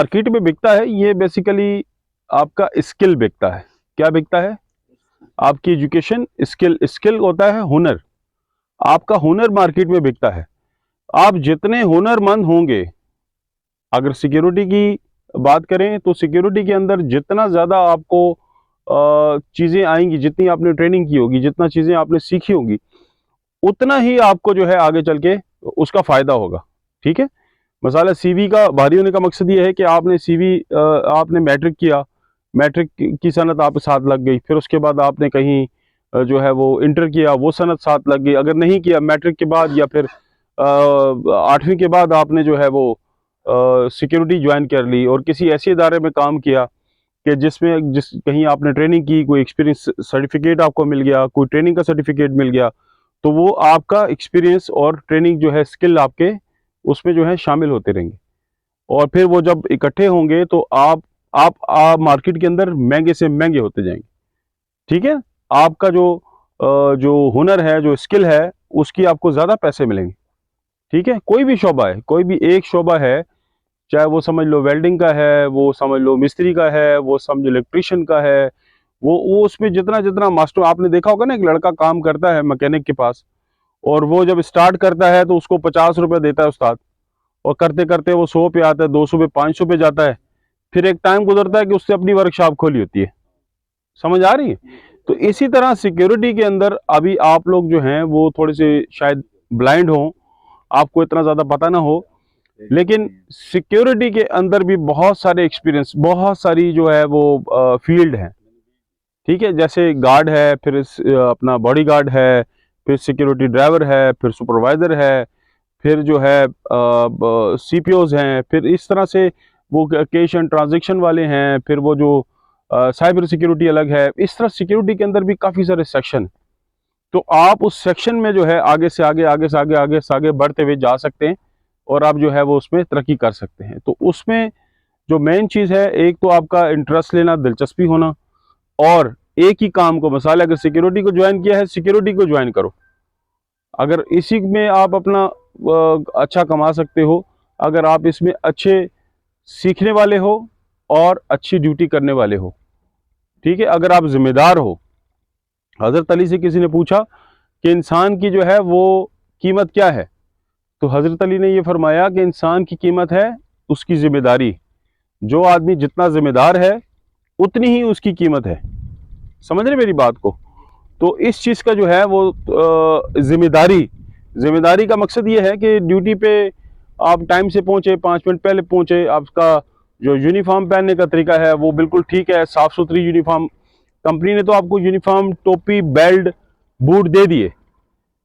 Market में बिकता है, ये बेसिकली आपका स्किल बिकता है। क्या बिकता है? आपकी एजुकेशन, स्किल। स्किल होता है हुनर, आपका हुनर मार्केट में बिकता है। आप जितने हुनरमंद होंगे, अगर सिक्योरिटी की बात करें तो सिक्योरिटी के अंदर जितना ज़्यादा आपको चीज़ें आएंगी, जितनी आपने ट्रेनिंग की होगी, जितना चीज़ें आपने सीखी होंगी, उतना ही आपको जो है आगे चल के उसका फ़ायदा होगा। ठीक है। मसाला सीवी का भारी होने का मकसद ये है कि आपने सीवी, आपने मैट्रिक किया, मैट्रिक की सनत आप साथ लग गई, फिर उसके बाद आपने कहीं जो है वो इंटर किया, वो सनत साथ लग गई। अगर नहीं किया मैट्रिक के बाद या फिर 8वीं के बाद आपने जो है वो सिक्योरिटी ज्वाइन कर ली और किसी ऐसे इदारे में काम किया कि जिस कहीं आपने ट्रेनिंग की, कोई एक्सपीरियंस सर्टिफिकेट आपको मिल गया, कोई ट्रेनिंग का सर्टिफिकेट मिल गया, तो वो आपका एक्सपीरियंस और ट्रेनिंग जो है, स्किल आपके उसमें जो है शामिल होते रहेंगे। और फिर वो जब इकट्ठे होंगे तो आप मार्केट के अंदर महंगे से महंगे होते जाएंगे। ठीक है। आपका जो हुनर है, जो स्किल है, उसकी आपको ज़्यादा पैसे मिलेंगे। ठीक है। कोई भी शोबा है, कोई भी एक शोबा है, चाहे वो समझ लो वेल्डिंग का है, वो समझ लो मिस्त्री का है, वो समझ इलेक्ट्रिशियन का है, वो उसमें जितना जितना मास्टर, आपने देखा होगा ना, एक लड़का काम करता है मैकेनिक के पास, और वो जब स्टार्ट करता है तो उसको 50 रुपये देता है उस्ताद, और करते करते वो 100 पे आता है, 200 पे, 500 पे जाता है। फिर एक टाइम गुजरता है कि उससे अपनी वर्कशॉप खोली होती है। समझ आ रही है? तो इसी तरह सिक्योरिटी के अंदर अभी आप लोग जो हैं वो थोड़े से शायद ब्लाइंड हो, आपको इतना ज़्यादा पता ना हो, लेकिन सिक्योरिटी के अंदर भी बहुत सारे एक्सपीरियंस, बहुत सारी जो है वो फील्ड है। ठीक है। जैसे गार्ड है, फिर अपना बॉडी गार्ड है, फिर सिक्योरिटी ड्राइवर है, फिर सुपरवाइजर है, फिर जो है सीपीओज हैं, फिर इस तरह से वो कैश एंड ट्रांजैक्शन वाले हैं, फिर वो जो साइबर सिक्योरिटी अलग है। इस तरह सिक्योरिटी के अंदर भी काफ़ी सारे सेक्शन। तो आप उस सेक्शन में जो है आगे से आगे, आगे से आगे, आगे से आगे बढ़ते हुए जा सकते हैं, और आप जो है वो उसमें तरक्की कर सकते हैं। तो उसमें जो मेन चीज़ है, एक तो आपका इंटरेस्ट लेना, दिलचस्पी होना, और एक ही काम को, मसाला अगर सिक्योरिटी को ज्वाइन किया है, सिक्योरिटी को ज्वाइन करो। अगर इसी में आप अपना अच्छा कमा सकते हो, अगर आप इसमें अच्छे सीखने वाले हो और अच्छी ड्यूटी करने वाले हो। ठीक है। अगर आप जिम्मेदार हो, हज़रत अली से किसी ने पूछा कि इंसान की जो है वो कीमत क्या है, तो हज़रत अली ने ये फरमाया कि इंसान की कीमत है उसकी जिम्मेदारी। जो आदमी जितना जिम्मेदार है उतनी ही उसकी कीमत है। समझ रहे मेरी बात को? तो इस चीज़ का जो है वो जिम्मेदारी का मकसद ये है कि ड्यूटी पे आप टाइम से पहुंचे, 5 मिनट पहले पहुंचे, आपका जो यूनिफॉर्म पहनने का तरीका है वो बिल्कुल ठीक है, साफ़ सुथरी यूनिफॉर्म। कंपनी ने तो आपको यूनिफॉर्म, टोपी, बेल्ट, बूट दे दिए,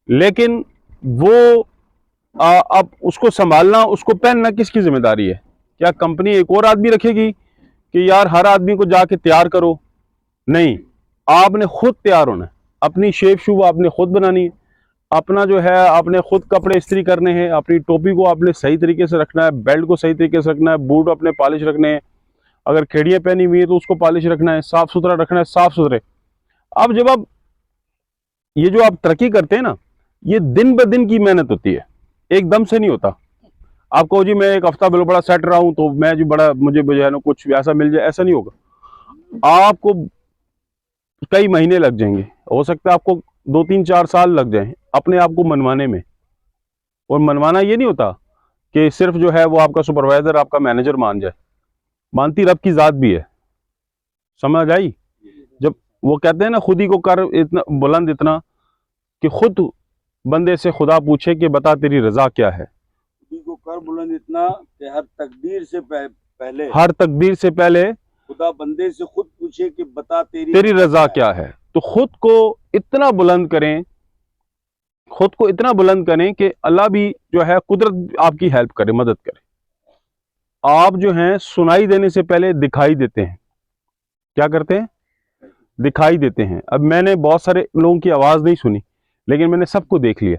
लेकिन वो अब उसको संभालना, उसको पहनना किसकी जिम्मेदारी है? क्या कंपनी एक और आदमी रखेगी कि यार हर आदमी को जाके तैयार करो? नहीं, आपने खुद तैयार होना है। अपनी शेप शू आपने खुद बनानी है, अपना जो है आपने खुद कपड़े इस्त्री करने हैं, अपनी टोपी को आपने सही तरीके से रखना है, बेल्ट को सही तरीके से रखना है, बूट अपने पॉलिश रखने हैं, अगर खेड़ियाँ पहनी हुई है तो उसको पॉलिश रखना है, साफ सुथरा रखना है, साफ सुथरे। अब जब आप ये जो आप तरक्की करते हैं ना, ये दिन ब दिन की मेहनत होती है, एकदम से नहीं होता। आपको जी मैं एक हफ्ता बिल्कुल बड़ा सेट रहा हूं तो मैं जो बड़ा मुझे जो है ना कुछ ऐसा मिल जाए, ऐसा नहीं होगा। आपको कई महीने लग जाएंगे, हो सकता है आपको 2 3 4 साल लग जाए अपने आप को मनवाने में। और मनवाना ये नहीं होता कि सिर्फ जो है वो आपका सुपरवाइजर, आपका मैनेजर मान जाए, मानती रब की जात भी है। समझ आई? जब वो कहते हैं ना, खुद ही को कर इतना बुलंद, इतना कि खुद बंदे से खुदा पूछे कि बता तेरी रजा क्या है। खुदी को कर बुलंद इतना कि हर तकदीर से पहले खुदा बंदे से खुद पूछे कि बता तेरी रजा क्या है। तो खुद को इतना बुलंद करें, खुद को इतना बुलंद करें कि अल्लाह भी जो है कुदरत आपकी हेल्प करे, मदद करे। आप जो हैं सुनाई देने से पहले दिखाई देते हैं। क्या करते हैं? दिखाई देते हैं। अब मैंने बहुत सारे लोगों की आवाज़ नहीं सुनी, लेकिन मैंने सबको देख लिया।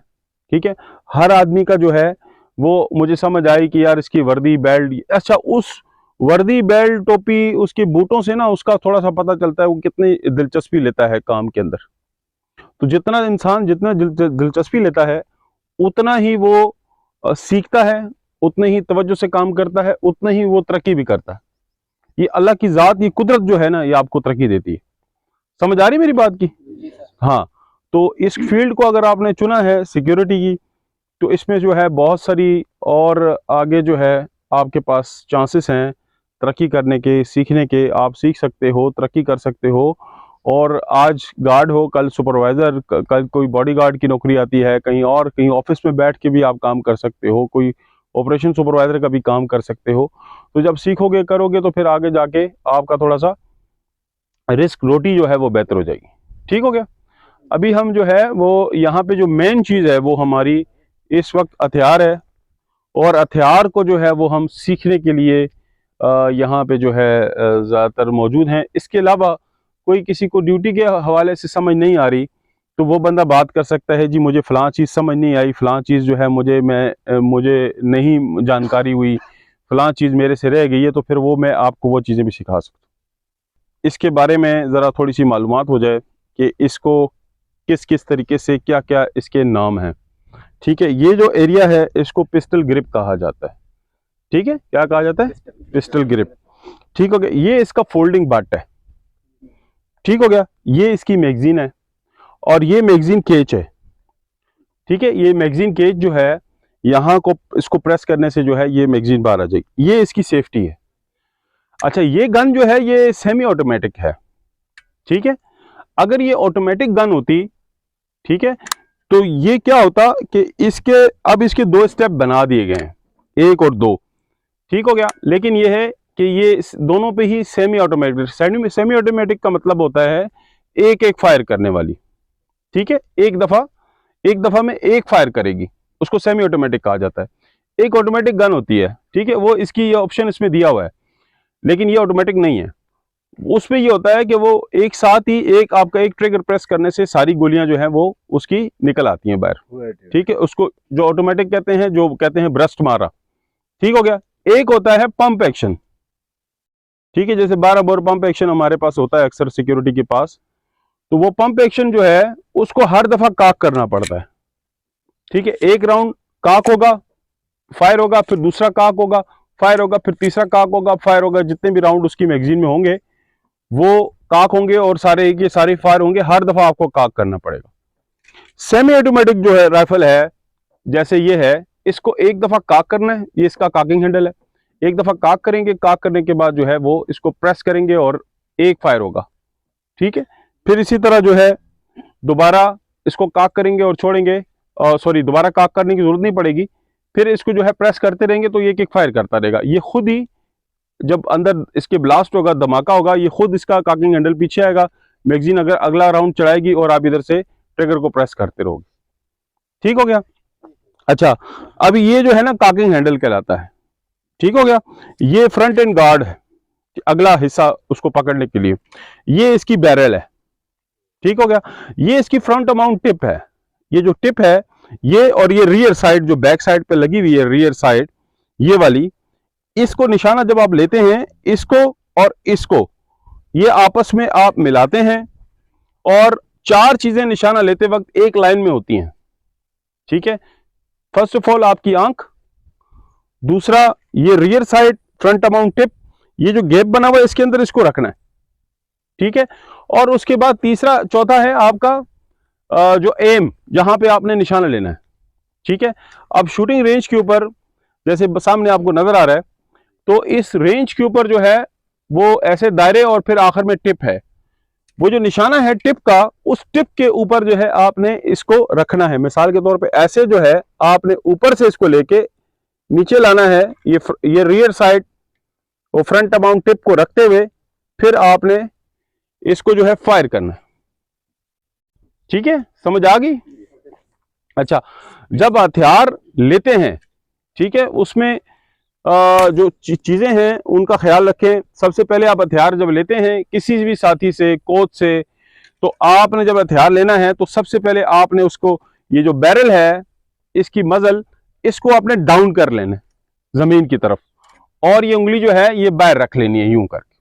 ठीक है। हर आदमी का जो है वो मुझे समझ आई कि यार इसकी वर्दी, बेल्ट, अच्छा उस वर्दी, बेल्ट, टोपी, उसके बूटों से ना उसका थोड़ा सा पता चलता है वो कितनी दिलचस्पी लेता है काम के अंदर। तो जितना इंसान जितना दिलचस्पी लेता है, उतना ही वो सीखता है, उतने ही तवज्जो से काम करता है, उतना ही वो तरक्की भी करता है। ये अल्लाह की ज़ात, ये कुदरत जो है ना, ये आपको तरक्की देती है। समझ आ रही मेरी बात की? हाँ, तो इस फील्ड को अगर आपने चुना है सिक्योरिटी की, तो इसमें जो है बहुत सारी और आगे जो है आपके पास चांसेस हैं तरक्की करने के, सीखने के। आप सीख सकते हो, तरक्की कर सकते हो, और आज गार्ड हो, कल सुपरवाइज़र, कल कोई बॉडीगार्ड की नौकरी आती है, कहीं और कहीं ऑफिस में बैठ के भी आप काम कर सकते हो, कोई ऑपरेशन सुपरवाइज़र का भी काम कर सकते हो। तो जब सीखोगे, करोगे, तो फिर आगे जाके आपका थोड़ा सा रिस्क रोटी जो है वो बेहतर हो जाएगी। ठीक हो गया? अभी हम जो है वो यहाँ पे जो मेन चीज़ है वो हमारी इस वक्त हथियार है, और हथियार को जो है वो हम सीखने के लिए यहाँ पे जो है ज़्यादातर मौजूद हैं। इसके अलावा कोई किसी को ड्यूटी के हवाले से समझ नहीं आ रही, तो वो बंदा बात कर सकता है, जी मुझे फ़लाँ चीज़ समझ नहीं आई, फ़लाँ चीज़ जो है मुझे नहीं जानकारी हुई, फ़लाँ चीज़ मेरे से रह गई है, तो फिर वो मैं आपको वो चीज़ें भी सिखा सकता हूँ। इसके बारे में ज़रा थोड़ी सी मालूमात हो जाए कि इसको किस किस तरीके से, क्या क्या इसके नाम हैं। ठीक है, ये जो एरिया है इसको पिस्टल ग्रिप कहा जाता है। ठीक है, क्या कहा जाता है? Pistol grip. ठीक हो गया? ये इसका फोल्डिंग बट है। ठीक हो गया? ये इसकी मैगजीन है, और ये मैगजीन केज है। ठीक है, ये मैगजीन केज जो है, यहाँ को इसको प्रेस करने से जो है ये मैगजीन बाहर आ जाएगी। ये इसकी सेफ्टी है। अच्छा, ये गन जो है ये सेमी ऑटोमेटिक है। ठीक है, अगर ये ऑटोमेटिक गन होती, ठीक है, तो ये क्या होता कि इसके दो स्टेप बना दिए गए हैं, 1 और 2। ठीक हो गया? लेकिन ये है कि ये दोनों पे ही सेमी ऑटोमेटिक। सेमी ऑटोमेटिक का मतलब होता है एक एक फायर करने वाली। ठीक है, एक दफा में एक फायर करेगी, उसको सेमी ऑटोमेटिक कहा जाता है। एक ऑटोमेटिक गन होती है, ठीक है, वो इसकी ये ऑप्शन इसमें दिया हुआ है, लेकिन ये ऑटोमेटिक नहीं है। उसमें ये होता है कि वो एक साथ ही आपका एक ट्रिगर प्रेस करने से सारी गोलियां जो हैं वो उसकी निकल आती हैं बाहर। ठीक है, उसको जो ऑटोमेटिक कहते हैं, जो कहते हैं ब्रस्ट मारा। ठीक हो गया? एक होता है पंप एक्शन। ठीक है, जैसे 12 बोर पंप एक्शन हमारे पास होता है अक्सर सिक्योरिटी के पास, तो वो पंप एक्शन जो है उसको हर दफा काक करना पड़ता है। ठीक है, एक राउंड काक होगा, फायर होगा, फिर दूसरा काक होगा, फायर होगा, फिर तीसरा काक होगा, फायर होगा। जितने भी राउंड उसकी मैगजीन में होंगे वो काक होंगे, और सारे फायर होंगे। हर दफा आपको काक करना पड़ेगा। सेमी ऑटोमेटिक जो है राइफल है, जैसे ये है, इसको एक दफा काक करना है। ये इसका काकिंग हैंडल है। एक दफा काक करेंगे, काक करने के बाद जो है वो इसको प्रेस करेंगे और एक फायर होगा। ठीक है, फिर इसी तरह जो है दोबारा इसको काक करेंगे और छोड़ेंगे, सॉरी, दोबारा काक करने की जरूरत नहीं पड़ेगी। फिर इसको जो है प्रेस करते रहेंगे तो ये एक फायर करता रहेगा। ये खुद ही जब अंदर इसके ब्लास्ट होगा, धमाका होगा, ये खुद इसका काकिंग हैंडल पीछे आएगा, मैगजीन अगर अगला राउंड चढ़ाएगी, और आप इधर से ट्रिगर को प्रेस करते रहोगे। ठीक हो गया? अच्छा, अब ये जो है ना काकिंग हैंडल कहलाता है। ठीक हो गया? ये फ्रंट एंड गार्ड है, अगला हिस्सा उसको पकड़ने के लिए। ये इसकी बैरल है। ठीक हो गया? ये इसकी फ्रंट माउंट टिप है। ये जो टिप है ये, और ये रियर साइड जो बैक साइड पे लगी हुई है, रियर साइड ये वाली, इसको निशाना जब आप लेते हैं, इसको और इसको ये आपस में आप मिलाते हैं, और 4 चीजें निशाना लेते वक्त एक लाइन में होती हैं। ठीक है, फर्स्ट ऑफ ऑल आपकी आंख, दूसरा ये rear side front mount tip, ये जो गैप बना हुआ है इसके अंदर इसको रखना है। ठीक है, और उसके बाद चौथा है आपका जो एम, जहां पे आपने निशाना लेना है। ठीक है, अब शूटिंग रेंज के ऊपर जैसे सामने आपको नजर आ रहा है, तो इस रेंज के ऊपर जो है वो ऐसे दायरे, और फिर आखिर में टिप है। वो जो निशाना है टिप का, उस टिप के ऊपर जो है आपने इसको रखना है। मिसाल के तौर पे ऐसे जो है आपने ऊपर से इसको लेके नीचे लाना है, ये रियर साइड और फ्रंट माउंट टिप को रखते हुए फिर आपने इसको जो है फायर करना है। ठीक है, समझ आ गई? अच्छा, जब हथियार लेते हैं, ठीक है, उसमें जो चीजें हैं उनका ख्याल रखें। सबसे पहले आप हथियार जब लेते हैं किसी भी साथी से, कोच से, तो आपने जब हथियार लेना है तो सबसे पहले आपने उसको, ये जो बैरल है इसकी मजल, इसको आपने डाउन कर लेना है जमीन की तरफ, और ये उंगली जो है ये बाहर रख लेनी है यूं करके।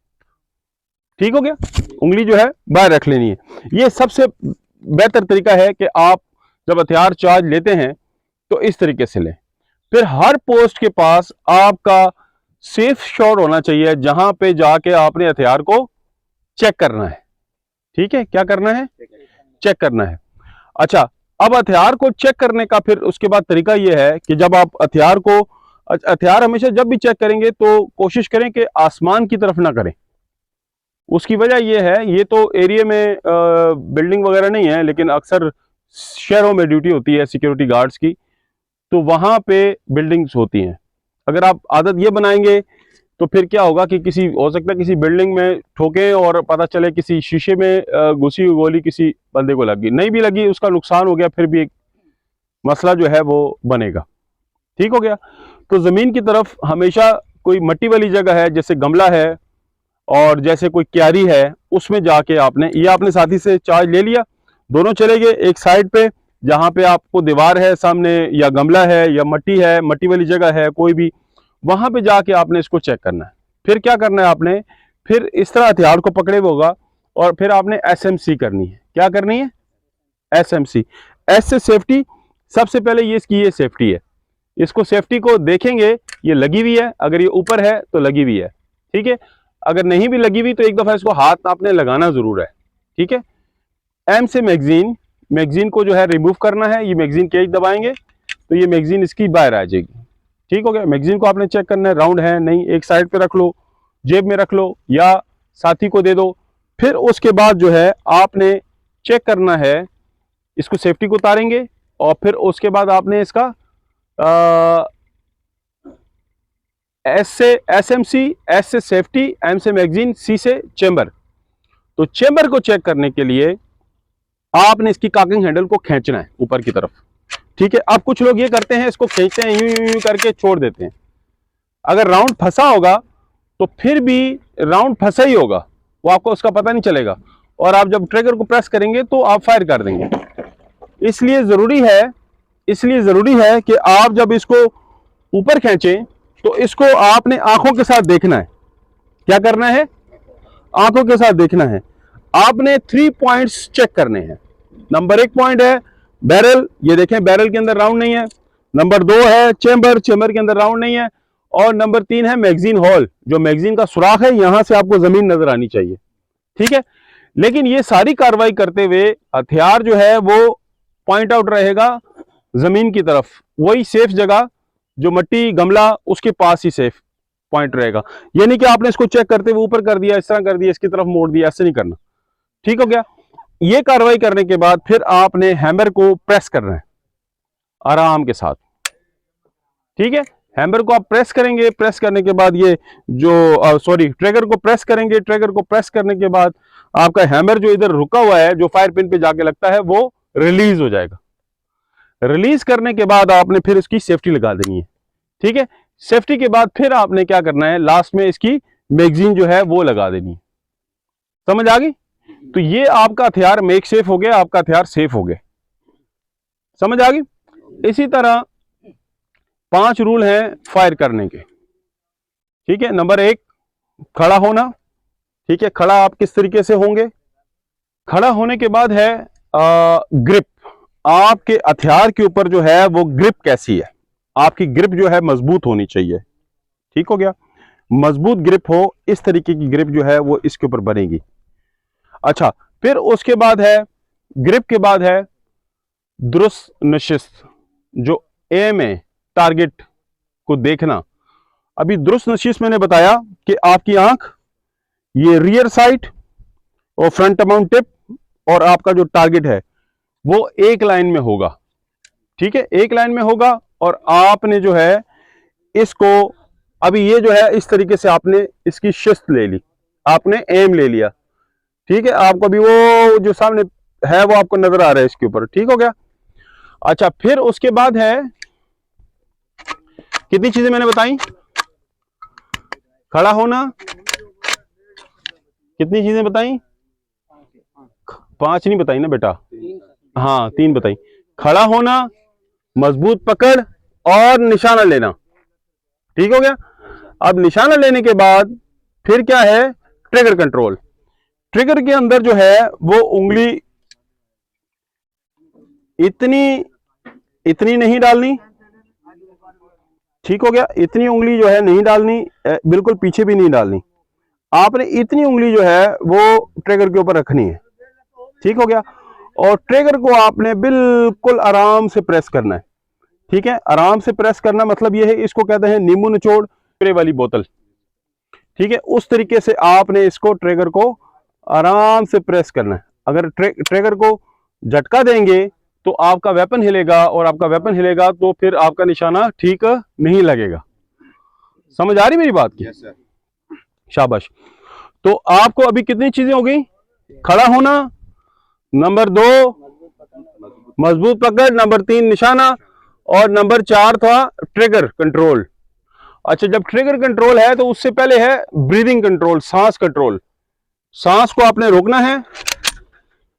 ठीक हो गया? उंगली जो है बाहर रख लेनी है। ये सबसे बेहतर तरीका है कि आप जब हथियार चार्ज लेते हैं तो इस तरीके से लें। फिर हर पोस्ट के पास आपका सेफ शॉट होना चाहिए, जहां पे जाके आपने हथियार को चेक करना है। ठीक है, क्या करना है? चेक करना है। अच्छा, अब हथियार को चेक करने का फिर उसके बाद तरीका यह है कि जब आप हथियार हमेशा जब भी चेक करेंगे तो कोशिश करें कि आसमान की तरफ ना करें। उसकी वजह यह है, ये तो एरिया में बिल्डिंग वगैरह नहीं है, लेकिन अक्सर शहरों में ड्यूटी होती है सिक्योरिटी गार्ड्स की, तो वहां पे बिल्डिंग्स होती हैं। अगर आप आदत ये बनाएंगे तो फिर क्या होगा कि हो सकता है किसी बिल्डिंग में ठोके और पता चले किसी शीशे में घुसी हुई गोली किसी बंदे को लगी, नहीं भी लगी उसका नुकसान हो गया, फिर भी एक मसला जो है वो बनेगा। ठीक हो गया। तो जमीन की तरफ हमेशा कोई मट्टी वाली जगह है, जैसे गमला है और जैसे कोई क्यारी है, उसमें जाके आपने साथी से चार्ज ले लिया, दोनों चले गए एक साइड पे जहां पे आपको दीवार है सामने या गमला है या मट्टी है, मट्टी वाली जगह है कोई भी, वहां पे जाके आपने इसको चेक करना है। फिर क्या करना है आपने, फिर इस तरह हथियार को पकड़े हुए होगा और फिर आपने एसएमसी करनी है। क्या करनी है? एसएमसी। एस से सेफ्टी। सबसे पहले ये इसकी ये सेफ्टी है, इसको सेफ्टी को देखेंगे, ये लगी हुई है, अगर ये ऊपर है तो लगी हुई है। ठीक है, अगर नहीं भी लगी हुई तो एक दफा इसको हाथ आपने लगाना जरूर है। ठीक है। एम से मैगजीन, मैगजीन को जो है रिमूव करना है, ये मैगजीन केज दबाएंगे तो ये मैगजीन इसकी बाहर आ जाएगी। ठीक हो गया। मैगजीन को आपने चेक करना है, राउंड है नहीं, एक साइड पे रख लो, जेब में रख लो या साथी को दे दो। फिर उसके बाद जो है आपने चेक करना है, इसको सेफ्टी को उतारेंगे और फिर उसके बाद आपने इसका एस से एसएमसी, एस से सेफ्टी, एम से मैगजीन, सी से चेंबर। तो चेंबर को चेक करने के लिए आपने इसकी कॉकिंग हैंडल को खींचना है ऊपर की तरफ। ठीक है। अब कुछ लोग ये करते हैं, इसको खींचते हैं, यूं यूं यूं करके छोड़ देते हैं। अगर राउंड फंसा होगा तो फिर भी राउंड फंसा ही होगा, वो आपको उसका पता नहीं चलेगा, और आप जब ट्रिगर को प्रेस करेंगे तो आप फायर कर देंगे। इसलिए जरूरी है कि आप जब इसको ऊपर खींचें तो इसको आपने आंखों के साथ देखना है। क्या करना है? आंखों के साथ देखना है। आपने 3 पॉइंट्स चेक करने हैं। नंबर 1 पॉइंट है बैरल, ये देखें बैरल के अंदर राउंड नहीं है। नंबर 2 है चेंबर, चेंबर के अंदर राउंड नहीं है। और नंबर 3 है मैगजीन होल, जो मैगजीन का सुराख है, यहां से आपको जमीन नजर आनी चाहिए। ठीक है। लेकिन ये सारी कार्रवाई करते हुए हथियार जो है वो पॉइंट आउट रहेगा जमीन की तरफ, वही सेफ जगह जो मट्टी गमला उसके पास ही सेफ पॉइंट रहेगा। ये नहीं कि आपने इसको चेक करते हुए ऊपर कर दिया, इस तरह कर दिया, इसकी तरफ मोड़ दिया, ऐसे नहीं करना। ठीक हो गया। ये कार्रवाई करने के बाद फिर आपने हैमर को प्रेस करना है आराम के साथ। ठीक है। हैमर को आप प्रेस करेंगे, प्रेस करने के बाद ये जो ट्रिगर को प्रेस करेंगे, ट्रिगर को प्रेस करने के बाद आपका हैमर जो इधर रुका हुआ है, जो फायर पिन पे जाके लगता है, वो रिलीज हो जाएगा। रिलीज करने के बाद आपने फिर इसकी सेफ्टी लगा देनी है। ठीक है। सेफ्टी के बाद फिर आपने क्या करना है, लास्ट में इसकी मैगजीन जो है वो लगा देनी है। समझ आ गई? तो ये आपका हथियार मेक सेफ हो गया, आपका हथियार सेफ हो गया। समझ आ गई? इसी तरह 5 रूल हैं फायर करने के। ठीक है। नंबर 1, खड़ा होना। ठीक है। खड़ा आप किस तरीके से होंगे? खड़ा होने के बाद है ग्रिप। आपके हथियार के ऊपर जो है वो ग्रिप कैसी है, आपकी ग्रिप जो है मजबूत होनी चाहिए। ठीक हो गया। मजबूत ग्रिप हो, इस तरीके की ग्रिप जो है वो इसके ऊपर बनेगी। अच्छा, फिर उसके बाद है, ग्रिप के बाद है दुरुस्त नशिस्त, जो एम है, टारगेट को देखना। अभी दुरुस्त नशिस्त मैंने बताया कि आपकी आंख, ये रियर साइट और फ्रंट माउंट टिप, और आपका जो टारगेट है वो एक लाइन में होगा। ठीक है, एक लाइन में होगा। और आपने जो है इसको, अभी ये जो है इस तरीके से आपने इसकी शिस्त ले ली, आपने एम ले लिया। ठीक है। आपको अभी वो जो सामने है वो आपको नजर आ रहा है इसके ऊपर। ठीक हो गया। अच्छा, फिर उसके बाद है, कितनी चीजें मैंने बताई? खड़ा होना, कितनी चीजें बताई? 5 नहीं बताई ना बेटा? हाँ, 3 बताई। खड़ा होना, मजबूत पकड़ और निशाना लेना। ठीक हो गया। अब निशाना लेने के बाद फिर क्या है? Trigger control. ट्रिगर के अंदर जो है वो उंगली इतनी नहीं डालनी, ठीक हो गया। इतनी उंगली जो है नहीं डालनी, बिल्कुल पीछे भी नहीं डालनी। आपने इतनी उंगली जो है वो ट्रिगर के ऊपर रखनी है। ठीक हो गया। और ट्रिगर को आपने बिल्कुल आराम से प्रेस करना है। ठीक है, आराम से प्रेस करना मतलब ये है, इसको कहते हैं नींबू निचोड़ स्प्रे वाली बोतल। ठीक है, उस तरीके से आपने इसको ट्रिगर को आराम से प्रेस करना है। अगर ट्रिगर को झटका देंगे तो आपका वेपन हिलेगा, और आपका वेपन हिलेगा तो फिर आपका निशाना ठीक नहीं लगेगा। समझ आ रही मेरी बात की? शाबाश। तो आपको अभी कितनी चीजें हो गई? खड़ा होना, नंबर 2 मजबूत पकड़, नंबर 3 निशाना, और नंबर 4 था ट्रिगर कंट्रोल। अच्छा, जब ट्रिगर कंट्रोल है तो उससे पहले है ब्रीदिंग कंट्रोल, सांस कंट्रोल। सांस को आपने रोकना है।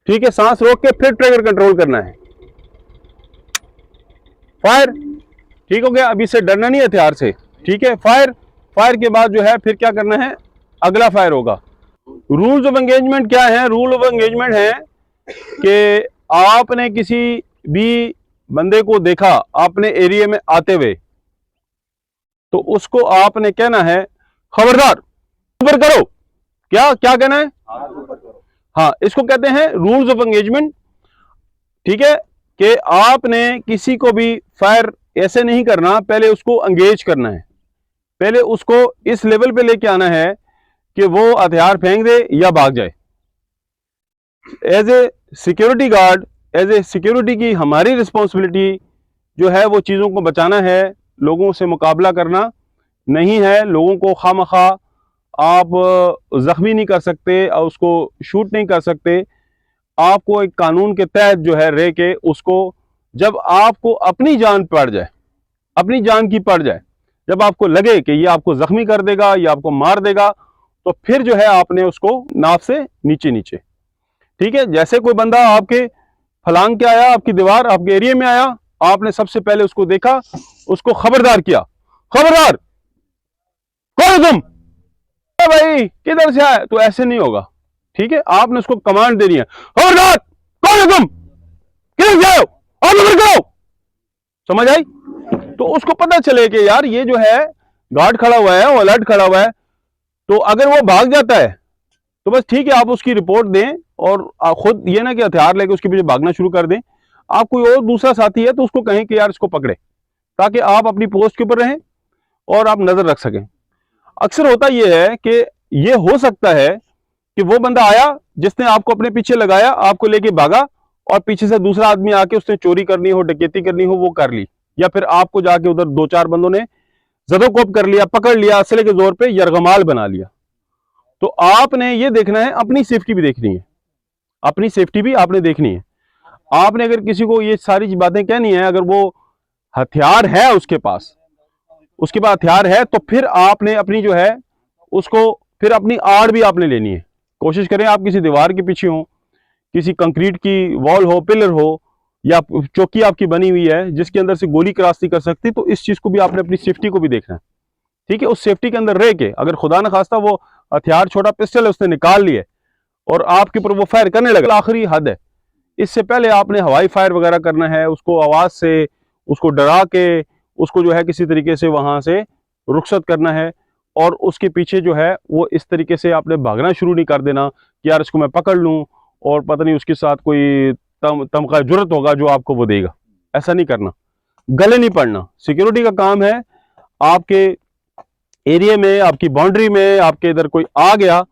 ठीक है, सांस रोक के फिर ट्रिगर कंट्रोल करना है। फायर। ठीक हो गया। अभी से डरना नहीं हथियार से। ठीक है, फायर। फायर के बाद जो है फिर क्या करना है, अगला फायर होगा। रूल्स ऑफ एंगेजमेंट क्या है? रूल ऑफ एंगेजमेंट है कि आपने किसी भी बंदे को देखा आपने एरिया में आते हुए, तो उसको आपने कहना है खबरदार ऊपर करो। क्या क्या कहना है? हाँ, इसको कहते हैं रूल्स ऑफ एंगेजमेंट। ठीक है, कि आपने किसी को भी फायर ऐसे नहीं करना, पहले उसको एंगेज करना है। पहले उसको इस लेवल पे लेके आना है कि वो हथियार फेंक दे या भाग जाए। As a security guard, as a security की हमारी रिस्पॉन्सिबिलिटी जो है वो चीज़ों को बचाना है, लोगों से मुकाबला करना नहीं है। लोगों को खामखा आप जख्मी नहीं कर सकते और उसको शूट नहीं कर सकते। आपको एक कानून के तहत जो है रह के उसको, जब आपको अपनी जान पड़ जाए, अपनी जान की पड़ जाए, जब आपको लगे कि ये आपको जख्मी कर देगा, ये आपको मार देगा, तो फिर जो है आपने उसको नाव से नीचे नीचे। ठीक है, जैसे कोई बंदा आपके फलांग के आया, आपकी दीवार, आपके एरिया में आया, आपने सबसे पहले उसको देखा, उसको खबरदार किया, खबरदार कौन है तुम, भाई किधर से आए, तो ऐसे नहीं होगा। ठीक है, आपने उसको कमांड देनी है, खबरदार कौन है तुम, किधर से आए हो, और नंबर करो। समझ आई? तो उसको पता चले कि यार ये जो है गार्ड खड़ा हुआ है, वो अलर्ट खड़ा हुआ है। तो अगर वो भाग जाता है तो बस ठीक है, आप उसकी रिपोर्ट दें, और खुद ये ना कि हथियार लेके उसके पीछे भागना शुरू कर दें। आप कोई और दूसरा साथी है तो उसको कहें कि यार इसको पकड़े, ताकि आप अपनी पोस्ट के ऊपर रहें और आप नजर रख सकें। अक्सर होता यह है कि ये हो सकता है कि वो बंदा आया जिसने आपको अपने पीछे लगाया, आपको लेके भागा, और पीछे से दूसरा आदमी आके उसने चोरी करनी हो, डकैती करनी हो, वो कर ली, या फिर आपको जाके उधर 2-4 बंदों ने जदोकोप कर लिया, पकड़ लिया, असले के जोर पे यरगमाल बना लिया। तो आपने ये देखना है, अपनी सेफ्टी भी देखनी है, अपनी सेफ्टी भी आपने देखनी है। आपने अगर किसी को ये सारी बातें कहनी है, अगर वो हथियार है उसके पास हथियार है, तो फिर आपने अपनी जो है उसको, फिर अपनी आड़ भी आपने लेनी है। कोशिश करें आप किसी दीवार के पीछे हो, किसी कंक्रीट की वॉल हो, पिलर हो, या चौकी आपकी बनी हुई है जिसके अंदर से गोली क्रॉस नहीं कर सकती, तो इस चीज को भी आपने अपनी सेफ्टी को भी देखना है। ठीक है, उस सेफ्टी के अंदर रह के अगर खुदा न खास्ता वो हथियार, छोटा पिस्टल है, उसने निकाल लिए और आपके ऊपर वो फायर करने लगा, आखिरी हद है। इससे पहले आपने हवाई फायर वगैरह करना है, उसको आवाज से, उसको डरा के, उसको जो है किसी तरीके से वहां से रुखसत करना है, और उसके पीछे जो है वो इस तरीके से आपने भागना शुरू नहीं कर देना कि यार इसको मैं पकड़ लूं और पता नहीं उसके साथ कोई तमका जुर्रत होगा जो आपको वो देगा। ऐसा नहीं करना, गले नहीं पड़ना। सिक्योरिटी का काम है, आपके एरिया में, आपकी बाउंड्री में, आपके इधर कोई आ गया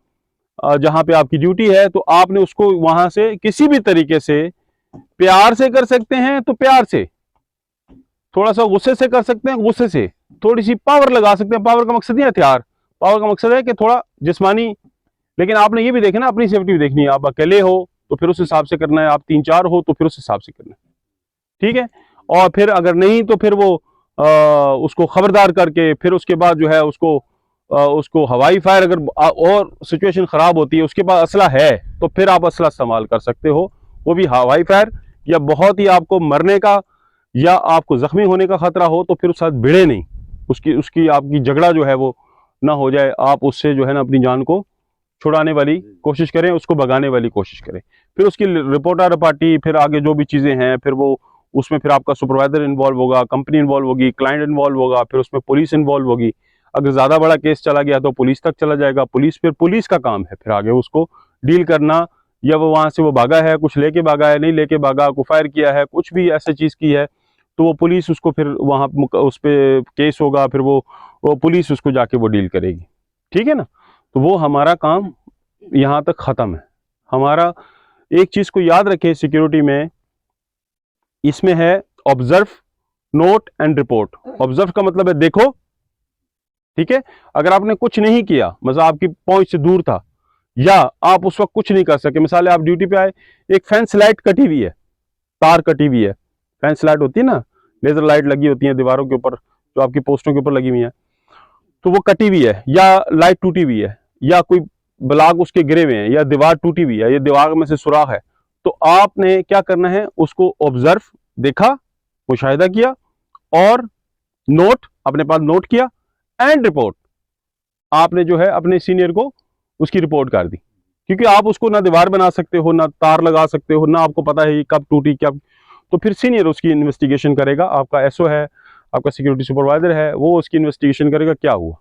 जहां पे आपकी ड्यूटी है, तो आपने उसको वहां से किसी भी तरीके से, प्यार से कर सकते हैं तो प्यार से, थोड़ा सा गुस्से से कर सकते हैं, गुस्से से, थोड़ी सी पावर लगा सकते हैं। पावर का मकसद नहीं हथियार, पावर का मकसद है कि थोड़ा जिस्मानी। लेकिन आपने ये भी देखना, अपनी सेफ्टी भी देखनी है। आप अकेले हो तो फिर उस हिसाब से करना है, आप 3-4 हो तो फिर उस हिसाब से करना है। ठीक है, और फिर अगर नहीं तो फिर वो उसको खबरदार करके, फिर उसके बाद जो है उसको हवाई फायर, अगर और सिचुएशन खराब होती है, उसके पास असला है तो फिर आप असला इस्तेमाल कर सकते हो, वो भी हवाई फायर। या बहुत ही आपको मरने का या आपको जख्मी होने का खतरा हो तो फिर उस साथ भिड़े नहीं, उसकी आपकी झगड़ा जो है वो ना हो जाए। आप उससे जो है ना अपनी जान को छुड़ाने वाली कोशिश करें, उसको भगाने वाली कोशिश करें। फिर उसकी रिपोर्टर पार्टी, फिर आगे जो भी चीजें हैं, फिर वो उसमें फिर आपका सुपरवाइजर इन्वॉल्व होगा, कंपनी इन्वॉल्व होगी, क्लाइंट इन्वॉल्व होगा, फिर उसमें पुलिस इन्वॉल्व होगी। अगर ज़्यादा बड़ा केस चला गया तो पुलिस तक चला जाएगा। पुलिस का काम है फिर आगे उसको डील करना, या वो वहाँ से वो भागा है, कुछ लेके भागा है, नहीं लेके भागा, को फायर किया है, कुछ भी ऐसी चीज़ की है, तो वो पुलिस उसको फिर वहाँ उस पर केस होगा, फिर वो पुलिस उसको जाके वो डील करेगी। ठीक है ना। तो वो हमारा काम यहाँ तक ख़त्म है। हमारा एक चीज़ को याद रखें सिक्योरिटी में, इसमें है observe, note and report. Observe का मतलब है देखो, ठीक है। अगर आपने कुछ नहीं किया, मतलब आपकी पहुंच से दूर था, या आप उस वक्त कुछ नहीं कर सके, मिसाल आप ड्यूटी पे आए, एक फेंस लाइट कटी हुई है, तार कटी हुई है, फेंस लाइट होती है ना, लेजर लाइट लगी होती है दीवारों के ऊपर, जो आपकी पोस्टों के ऊपर लगी हुई है, तो वो कटी हुई है, या लाइट टूटी हुई है, या कोई ब्लॉक उसके गिरे हुए हैं, या दीवार टूटी हुई है, या दीवार में से सुराख है, तो आपने क्या करना है, उसको ऑब्जर्व, देखा, मुशाहिदा किया, और नोट, अपने पास नोट किया, एंड रिपोर्ट, आपने जो है अपने सीनियर को उसकी रिपोर्ट कर दी। क्योंकि आप उसको ना दीवार बना सकते हो, ना तार लगा सकते हो, ना आपको पता है ये कब टूटी क्या, तो फिर सीनियर उसकी इन्वेस्टिगेशन करेगा। आपका एसओ है, आपका सिक्योरिटी सुपरवाइजर है, वो उसकी इन्वेस्टिगेशन करेगा क्या हुआ।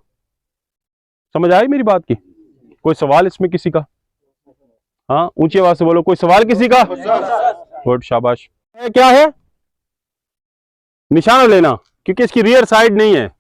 समझ आई मेरी बात की? कोई सवाल इसमें किसी का? हाँ, ऊंची आवाज से बोलो, कोई सवाल किसी का? गुड, शाबाश। क्या है? निशाना लेना, क्योंकि इसकी रियर साइड नहीं है।